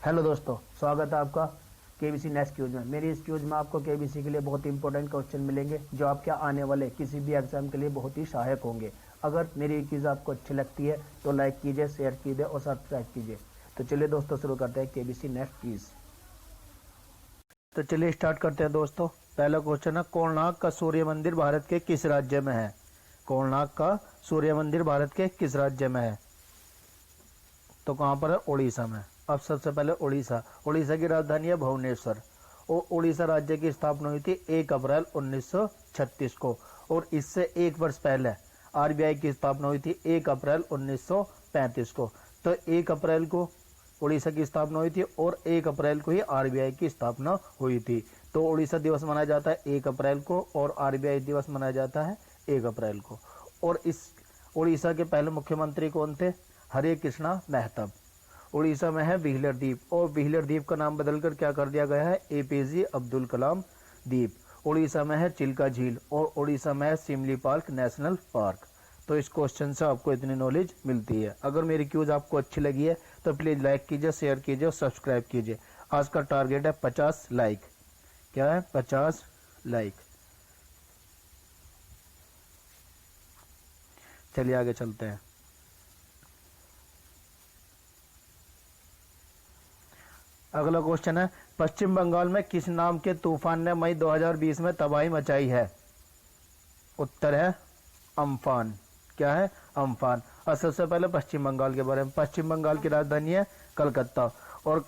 Hello दोस्तों, स्वागत है आपका केबीसी नेक्स्ट क्यूज में। मेरी इस क्यूज में आपको केबीसी के लिए बहुत इंपॉर्टेंट क्वेश्चन मिलेंगे जो आपके आने वाले किसी भी एग्जाम के लिए बहुत ही सहायक होंगे। अगर मेरी क्यूज आपको अच्छी लगती है तो लाइक कीजिए, शेयर कीजिए और सब्सक्राइब कीजिए। तो चलिए दोस्तों, शुरू करते हैं केबीसी नेक्स्ट क्यूज। तो चलिए स्टार्ट करते हैं दोस्तों। पहला क्वेश्चन है, कोणार्क का सूर्य मंदिर भारत के किस राज्य में है? कोणार्क का सूर्य मंदिर भारत के किस राज्य में है? तो कहाँ पर है? उड़ीसा में। अब सबसे पहले उड़ीसा की राजधानी है भुवनेश्वर। और उड़ीसा राज्य की स्थापना हुई थी 1 अप्रैल 1936 को। और इससे एक वर्ष पहले आरबीआई की स्थापना हुई थी 1 अप्रैल 1935 को। तो 1 अप्रैल को उड़ीसा की स्थापना हुई थी और 1 अप्रैल को ही आरबीआई की स्थापना हुई थी। तो उड़ीसा दिवस मनाया जाता है 1 अप्रैल को और आरबीआई दिवस मनाया जाता है 1 अप्रैल को। और इस उड़ीसा के पहले मुख्यमंत्री कौन थे? हरे कृष्णा मेहता। उड़ीसा में है व्हीलर द्वीप और व्हीलर द्वीप का नाम बदलकर क्या कर दिया गया है? एपीजे अब्दुल कलाम द्वीप। उड़ीसा में है चिल्का झील और उड़ीसा में है सिमलीपाल नेशनल पार्क। तो इस क्वेश्चन से आपको इतनी नॉलेज मिलती है। अगर मेरी क्यूज आपको अच्छी लगी है तो प्लीज लाइक कीजिए, शेयर कीजिए और सब्सक्राइब कीजिए। आज का टारगेट है 50 लाइक। क्या है? 50 लाइक। चलिए आगे चलते हैं। अगला क्वेश्चन है, पश्चिम बंगाल में किस नाम के तूफान ने मई 2020 में तबाही मचाई है? उत्तर है अम्फान। क्या है? अम्फान। और सबसे पहले पश्चिम बंगाल के बारे में। पश्चिम बंगाल की राजधानी है कलकत्ता। और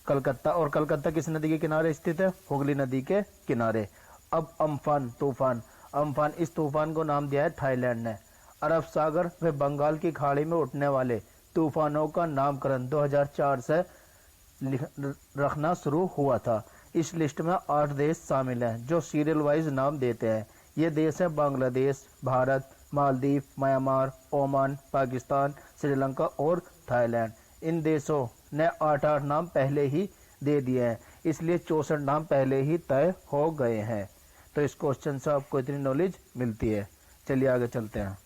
कलकत्ता किस नदी के किनारे स्थित है? हुगली नदी के किनारे। अब अम्फान इस तूफान को नाम दिया है थाईलैंड ने। अरब सागर व बंगाल की खाड़ी में उठने वाले तूफानों का नामकरण 2004 से रखना शुरू हुआ था। इस लिस्ट में 8 देश शामिल हैं जो सीरियल वाइज नाम देते हैं। ये देश है बांग्लादेश, भारत, मालदीव, म्यांमार, ओमान, पाकिस्तान, श्रीलंका और थाईलैंड। इन देशों ने 8-8 नाम पहले ही दे दिए हैं, इसलिए 64 नाम पहले ही तय हो गए हैं। तो इस क्वेश्चन से आपको इतनी नॉलेज मिलती है। चलिए आगे चलते हैं।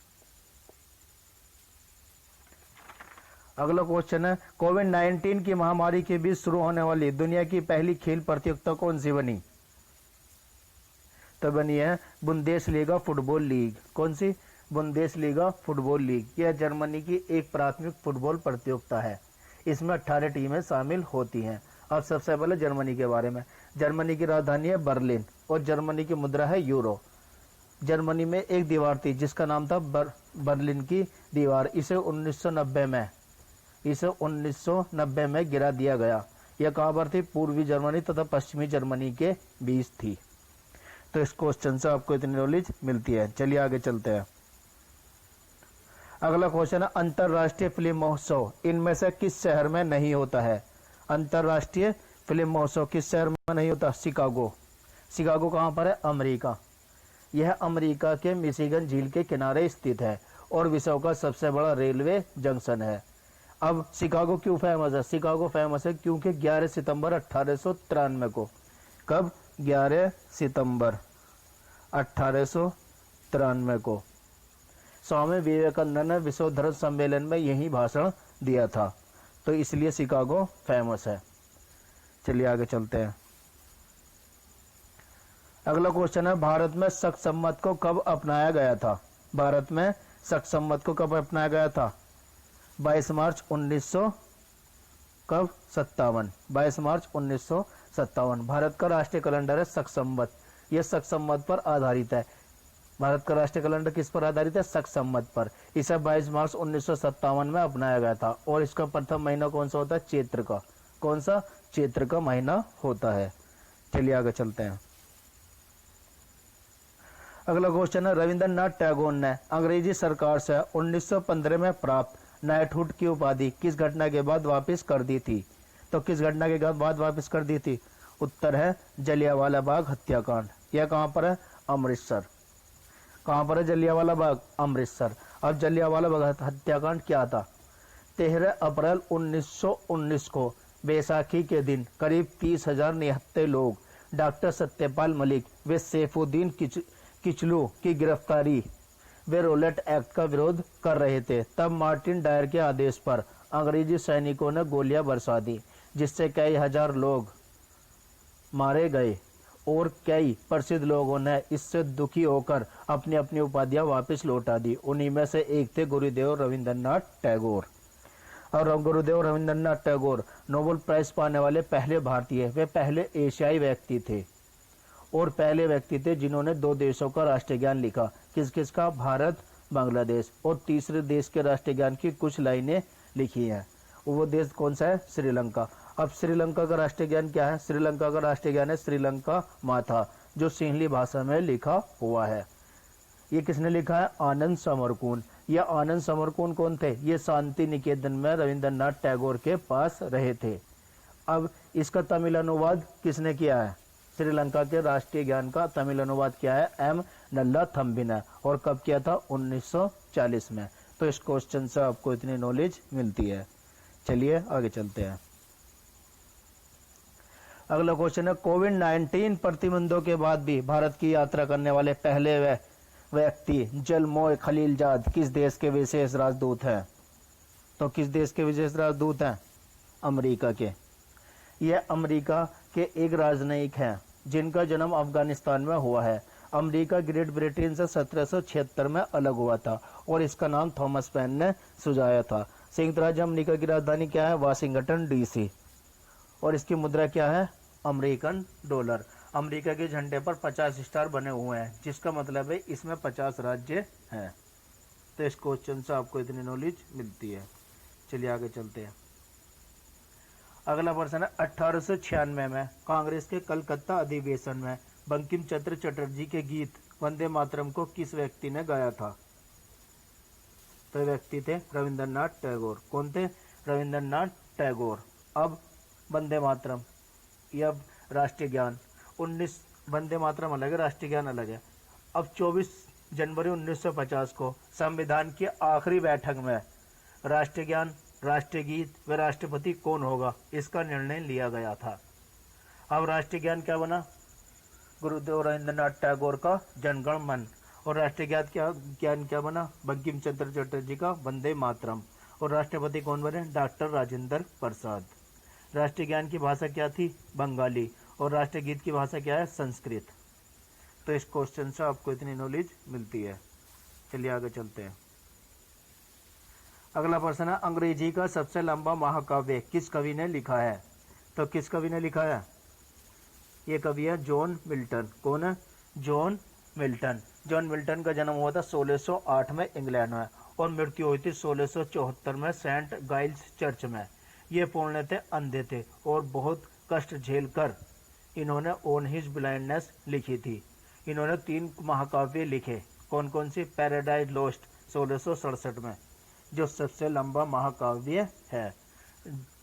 अगला क्वेश्चन है, कोविड-19 की महामारी के बीच शुरू होने वाली दुनिया की पहली खेल प्रतियोगिता कौन सी बनी? तो बनी है बुंदेसलीगा फुटबॉल लीग। कौन सी? Bundesliga football league. यह जर्मनी की एक प्राथमिक फुटबॉल प्रतियोगिता है। इसमें 18 टीमें शामिल होती हैं। अब सबसे पहले जर्मनी के बारे में। जर्मनी की राजधानी है बर्लिन और जर्मनी की मुद्रा है यूरो। जर्मनी में एक दीवार थी जिसका नाम था बर्लिन की दीवार। इसे 1990 में गिरा दिया गया। यह कहां पर थी? पूर्वी जर्मनी तथा पश्चिमी जर्मनी के बीच थी। तो इस क्वेश्चन से आपको इतनी नॉलेज मिलती है। चलिए आगे चलते हैं। अगला क्वेश्चन है, अंतरराष्ट्रीय फिल्म महोत्सव इनमें से किस शहर में नहीं होता है? अंतरराष्ट्रीय फिल्म महोत्सव किस शहर में नहीं होता? शिकागो। शिकागो कहां पर है? अमेरिका। यह अमेरिका के मिशिगन झील के किनारे स्थित है और विश्व का सबसे बड़ा रेलवे जंक्शन है। अब शिकागो क्यों फेमस है? शिकागो फेमस है क्योंकि 11 सितंबर 1893 को, कब? 11 सितंबर 1893 को स्वामी विवेकानंद ने विश्व धर्म सम्मेलन में यही भाषण दिया था। तो इसलिए शिकागो फेमस है। चलिए आगे चलते हैं। अगला क्वेश्चन है, भारत में शक सम्मत को कब अपनाया गया था? भारत में शक सम्मत को कब अपनाया गया था? 22 मार्च 1957। भारत का राष्ट्रीय कैलेंडर है शक सम्मत। यह शक सम्मत पर आधारित है। भारत का राष्ट्रीय कैलेंडर किस पर आधारित है? शक सम्मत पर। इसे 22 मार्च 1957 में अपनाया गया था। और इसका प्रथम महीना कौन सा होता है? चैत्र का। कौन सा? चैत्र का महीना होता है। चलिए आगे चलते हैं। अगला क्वेश्चन है, रविंद्रनाथ टैगोर ने अंग्रेजी सरकार से 1915 में प्राप्त नाइटहुड की उपाधि किस घटना के बाद वापस कर दी थी? तो किस घटना के बाद वापस कर दी थी? उत्तर है जलियांवाला बाग हत्याकांड। यह कहां पर है? अमृतसर। कहां पर है जलियांवाला बाग? अमृतसर। अब जलियांवाला बाग हत्याकांड क्या था? 13 अप्रैल 1919 को बैसाखी के दिन करीब 30,000 निहत्थे लोग डॉक्टर सत्यपाल मलिक व सैफुद्दीन किचलू की गिरफ्तारी वे रोलेट एक्ट का विरोध कर रहे थे। तब मार्टिन डायर के आदेश पर अंग्रेजी सैनिकों ने गोलियां बरसा दी। जिससे कई हजार लोग मारे गए और कई प्रसिद्ध लोगों ने इससे दुखी होकर अपनी अपनी उपाधियां वापस लौटा दी। उन्हीं में से एक थे गुरुदेव रविंद्रनाथ टैगोर। और गुरुदेव रविंद्रनाथ टैगोर नोबेल प्राइज पाने वाले पहले भारतीय, वे पहले एशियाई व्यक्ति थे और पहले व्यक्ति थे जिन्होंने 2 देशों का राष्ट्रीय ज्ञान लिखा। किस किस का? भारत, बांग्लादेश। और तीसरे देश के राष्ट्रीय ज्ञान की कुछ लाइनें लिखी हैं। वो देश कौन सा है? श्रीलंका। अब श्रीलंका का राष्ट्रीय ज्ञान क्या है? श्रीलंका का राष्ट्रीय ज्ञान है श्रीलंका माथा, जो सिंहली भाषा में लिखा हुआ है। ये किसने लिखा है? आनंद समरकून। ये आनंद समरकून कौन थे? ये शांति निकेतन में रविंद्रनाथ टैगोर के पास रहे थे। अब इसका तमिल अनुवाद किसने किया है? श्रीलंका के राष्ट्रीय ज्ञान का तमिल अनुवाद किया है एम नल्ला थम्बिन है। और कब किया था? 1940 में। तो इस क्वेश्चन से आपको इतनी नॉलेज मिलती है। चलिए आगे चलते हैं। अगला क्वेश्चन है, कोविड-19 प्रतिबंधों के बाद भी भारत की यात्रा करने वाले पहले व्यक्ति जलमोय खलीलजाद किस देश के विशेष राजदूत हैं? तो किस देश के विशेष राजदूत हैं? अमेरिका के। यह अमेरिका के एक राजनयिक हैं जिनका जन्म अफगानिस्तान में हुआ है। अमेरिका ग्रेट ब्रिटेन से 1776 में अलग हुआ था और इसका नाम थॉमस पेन ने सुझाया था। संयुक्त राज्य अमेरिका की राजधानी क्या है? Washington DC. और इसकी मुद्रा क्या है? American dollar. अमेरिका के झंडे पर 50 स्टार बने हुए हैं, जिसका मतलब है इसमें 50 राज्य हैं। तो इस क्वेश्चन से आपको इतनी नॉलेज मिलती है। चलिए आगे चलते हैं। अगला प्रश्न है, 1896 में कांग्रेस के कलकत्ता अधिवेशन में बंकिम चंद्र चटर्जी के गीत वंदे मातरम को किस व्यक्ति ने गाया था? तो व्यक्ति थे रविंद्रनाथ टैगोर। कौन थे? रविंद्रनाथ टैगोर। अब वंदे मातरम, यह राष्ट्रीय ज्ञान 19 वंदे मातरम अलग है, राष्ट्रीय ज्ञान अलग है। अब 24 जनवरी 1950 को संविधान की आखिरी बैठक में राष्ट्रीय ज्ञान, राष्ट्रीय गीत व राष्ट्रपति कौन होगा, इसका निर्णय लिया गया था। अब राष्ट्रीय ज्ञान क्या बना? गुरुदेव रविंद्रनाथ टैगोर का जनगण मन। और राष्ट्रीय ज्ञान क्या बना? बंकिम चंद्र चटर्जी का वंदे मातरम। और राष्ट्रपति कौन बने? डॉक्टर राजेंद्र प्रसाद। राष्ट्रीय ज्ञान की भाषा क्या थी? बंगाली। और राष्ट्रीय गीत की भाषा क्या है? संस्कृत। तो इस क्वेश्चन से आपको इतनी नॉलेज मिलती है। चलिए आगे चलते हैं। अगला प्रश्न है, अंग्रेजी का सबसे लंबा महाकाव्य किस कवि ने लिखा है? तो किस कवि ने लिखा है? ये कवि है जॉन मिल्टन। कौन है? John Milton. जॉन मिल्टन का जन्म हुआ था 1608 में इंग्लैंड में और मृत्यु हुई थी 1674 में सेंट गाइल्स चर्च में। ये पूर्णतः अंधे थे और बहुत कष्ट झेलकर इन्होंने ऑन हिज ब्लाइंडनेस लिखी थी। इन्होंने 3 महाकाव्य लिखे। कौन कौन सी? पैराडाइज लोस्ट 1667 में, जो सबसे लंबा महाकाव्य है।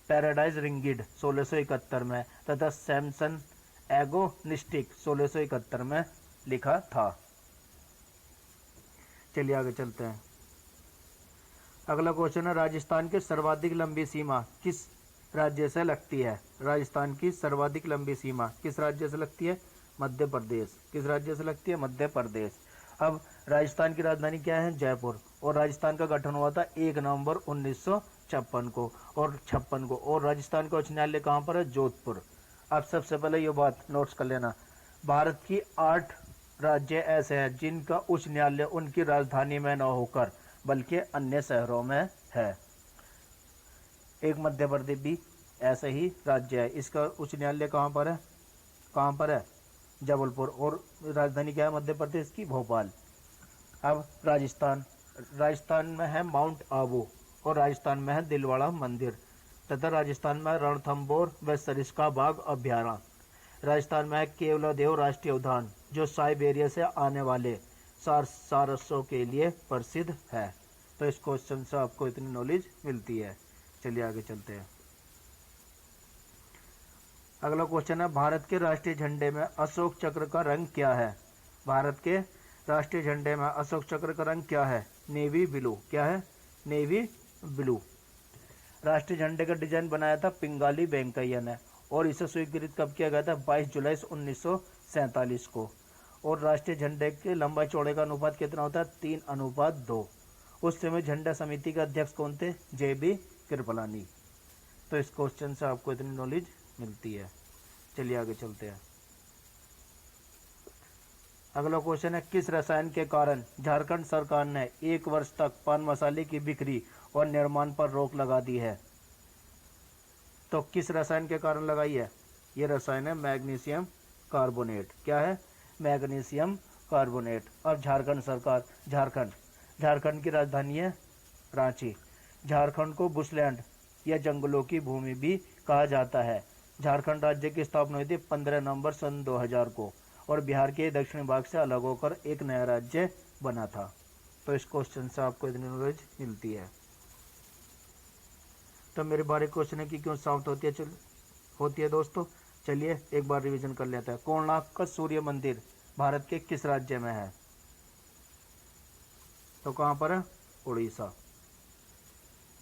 पैराडाइज रिंगिड 1671 में तथा सैमसन एगोनिस्टिक 1671 में लिखा था। चलिए आगे चलते हैं। अगला क्वेश्चन है, राजस्थान की सर्वाधिक लंबी सीमा किस राज्य से लगती है? राजस्थान की सर्वाधिक लंबी सीमा किस राज्य से लगती है? मध्य प्रदेश। किस राज्य से लगती है? मध्य प्रदेश। अब राजस्थान की राजधानी क्या है? जयपुर। और राजस्थान का गठन हुआ था 1 नवंबर 1956 को और राजस्थान का उच्च न्यायालय कहाँ पर है? जोधपुर। अब सबसे पहले ये बात नोट्स कर लेना, भारत की 8 राज्य ऐसे हैं जिनका उच्च न्यायालय उनकी राजधानी में न होकर बल्कि अन्य शहरों में है। एक मध्य प्रदेश भी ऐसा ही राज्य है, इसका उच्च न्यायालय कहाँ पर है? कहाँ पर है? जबलपुर। और राजधानी क्या है मध्य प्रदेश की? भोपाल। अब राजस्थान में है माउंट आबू और राजस्थान में है दिलवाड़ा मंदिर तथा राजस्थान में रणथंबोर व सरिस्का बाग अभ्यारण्य। राजस्थान में है केवलादेव राष्ट्रीय उद्यान जो साइबेरिया से आने वाले सारसों के लिए प्रसिद्ध है। तो इस क्वेश्चन से आपको इतनी नॉलेज मिलती है। चलिए आगे चलते हैं। अगला क्वेश्चन है, भारत के राष्ट्रीय झंडे में अशोक चक्र का रंग क्या है? भारत के राष्ट्रीय झंडे में अशोक चक्र का रंग क्या है? Navy blue. क्या है? Navy blue. राष्ट्रीय झंडे का डिजाइन बनाया था पिंगाली वेंकैया ने और इसे स्वीकृत कब किया गया था? 22 जुलाई 1947 को। और राष्ट्रीय झंडे के लंबाई चौड़े का अनुपात कितना होता है? 3:2। उस समय झंडा समिति के अध्यक्ष कौन थे? JB कृपलानी। तो इस क्वेश्चन से आपको इतनी नॉलेज मिलती है। चलिए आगे चलते हैं। अगला क्वेश्चन है, किस रसायन के कारण झारखंड सरकार ने 1 वर्ष तक पान मसाले की बिक्री और निर्माण पर रोक लगा दी है? तो किस रसायन के कारण लगाई है? ये रसायन है मैग्नीशियम कार्बोनेट। क्या है? Magnesium carbonate. और झारखंड सरकार, झारखंड की राजधानी है रांची। झारखंड को बुशलैंड या जंगलों की भूमि भी कहा जाता है। झारखंड राज्य की स्थापना हुई थी 15 नवंबर सन 2000 को और बिहार के दक्षिणी भाग से अलग होकर एक नया राज्य बना था। तो इस क्वेश्चन से आपको इतनी नॉलेज मिलती है। तो मेरे बारे क्वेश्चन है कि क्यों साउथ होती है दोस्तों। चलिए एक बार रिवीजन कर लेते हैं। कोणार्क का सूर्य मंदिर भारत के किस राज्य में है? तो कहां पर है? उड़ीसा।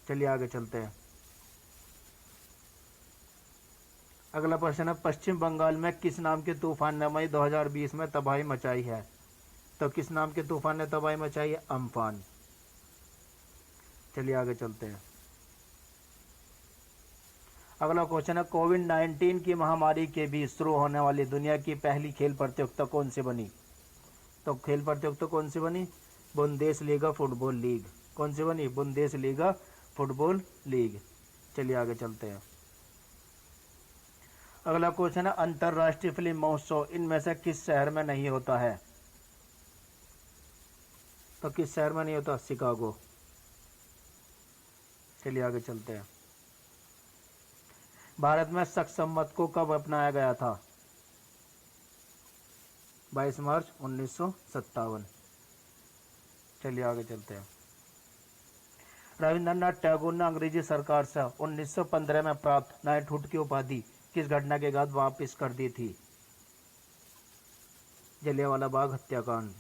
चलिए आगे चलते हैं। अगला प्रश्न है, पश्चिम बंगाल में किस नाम के तूफान ने मई 2020 में तबाही मचाई है? तो किस नाम के तूफान ने तबाही मचाई है? अम्फान। चलिए आगे चलते हैं। अगला क्वेश्चन है, कोविड-19 की महामारी के बीच शुरू होने वाली दुनिया की पहली खेल प्रतियोगिता कौन सी बनी? तो खेल प्रतियोगिता कौन सी बनी? Bundesliga football league. कौन सी बनी? Bundesliga football league. चलिए आगे चलते हैं। अगला क्वेश्चन है, अंतरराष्ट्रीय फिल्म महोत्सव इनमें से किस शहर में नहीं होता है? तो किस शहर में नहीं होता? शिकागो। चलिए आगे चलते हैं। भारत में सक्षम मत को कब अपनाया गया था? 22 मार्च 1957। चलिए आगे चलते हैं। रविंद्रनाथ टैगोर ने अंग्रेजी सरकार से 1915 में प्राप्त नाइटहुड की उपाधि किस घटना के बाद वापस कर दी थी? जलियांवाला बाग हत्याकांड।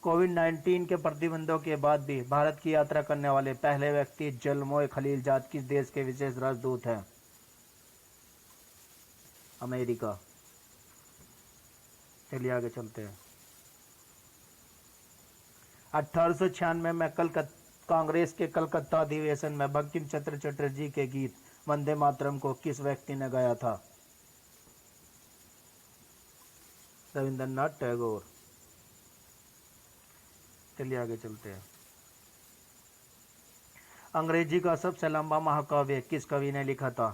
कोविड-19 के प्रतिबंधों के बाद भी भारत की यात्रा करने वाले पहले व्यक्ति जलमोय खलीलजाद किस देश के विशेष राजदूत हैं? अमेरिका। चलिए आगे चलते हैं। 1896 में कांग्रेस के कलकत्ता अधिवेशन में बंकिम चंद्र चटर्जी के गीत वंदे मातरम को किस व्यक्ति ने गाया था? रविंद्रनाथ टैगोर। चलिए आगे चलते हैं। अंग्रेजी का सबसे लंबा महाकाव्य किस कवि ने लिखा था?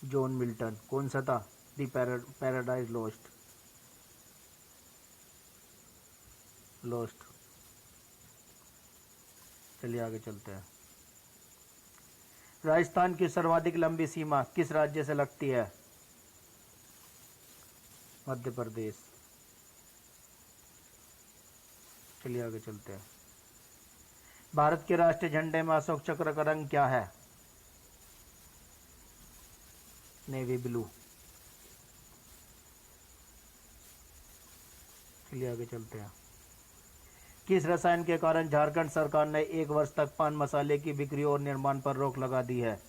John Milton. कौन सा था? दी पैराडाइज लोस्ट। चलिए आगे चलते हैं। राजस्थान की सर्वाधिक लंबी सीमा किस राज्य से लगती है? मध्य प्रदेश। चलिए आगे चलते हैं। भारत के राष्ट्रीय झंडे में अशोक चक्र का रंग क्या है? Navy blue. चलिए आगे चलते हैं। किस रसायन के कारण झारखंड सरकार ने 1 वर्ष तक पान मसाले की बिक्री और निर्माण पर रोक लगा दी है?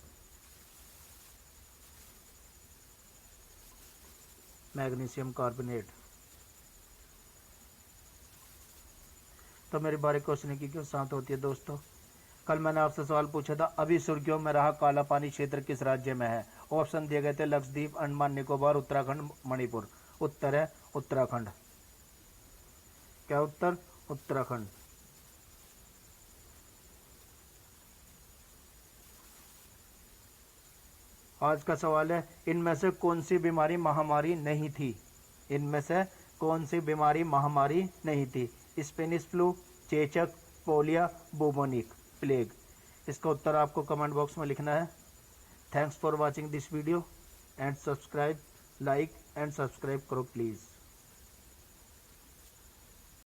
Magnesium carbonate. तो मेरी बारी क्वेश्चन की क्यों शांत होती है दोस्तों। कल मैंने आपसे सवाल पूछा था, अभी सुर्खियों में रहा काला पानी क्षेत्र किस राज्य में है? ऑप्शन दिए गए थे लक्षद्वीप, अंडमान निकोबार, उत्तराखंड, मणिपुर। उत्तर है उत्तराखंड। क्या उत्तर? उत्तराखंड। आज का सवाल है, इनमें से कौन सी बीमारी महामारी नहीं थी? इनमें से कौन सी बीमारी महामारी नहीं थी? स्पेनिश फ्लू, चेचक, पोलिया, बुबोनिक, प्लेग। इसका उत्तर आपको कमेंट बॉक्स में लिखना है। Thanks for watching this video and subscribe, like and subscribe करो प्लीज़।